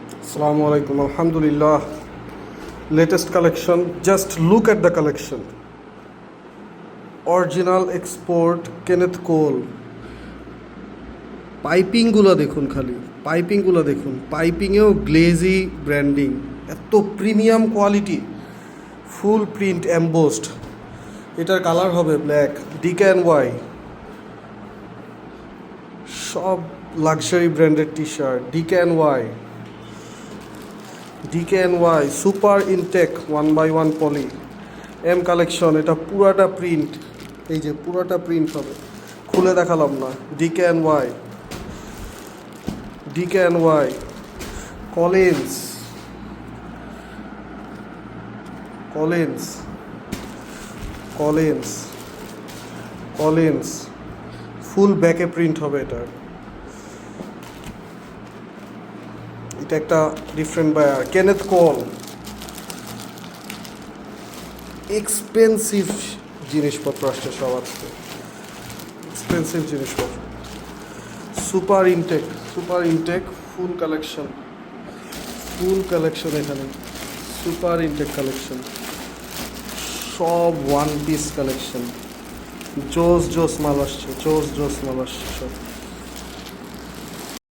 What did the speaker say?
Assalamu alaikum. Alhamdulillah. Latest collection. Just look at the collection. Original export Kenneth Cole. পাইপিংগুলো দেখুন, খালি পাইপিংগুলো দেখুন, পাইপিংয়েও গ্লেজি ব্র্যান্ডিং, এত premium quality, full print embossed. এটার কালার হবে ব্ল্যাক, DKNY। সব লাক্সারি ব্র্যান্ডের T shirt, DKNY super intake 1x1 poly M collection. এটা পুরাটা প্রিন্ট, এই যে পুরাটা প্রিন্ট হবে, খুলে দেখালাম না। DKNY কলিন্স ফুল ব্যাকে প্রিন্ট হবে এটার। এটা একটা ডিফারেন্ট বায়ার, কেনেথ কোল। এক্সপেন্সিভ জিনিসপত্র আসছে সব, আজকে এক্সপেন্সিভ জিনিসপত্র। সুপার ইনটেক ফুল কালেকশন এখানে, সুপার ইনটেক কালেকশন, সব ওয়ান পিস কালেকশন। জোস মাল আসছে সব।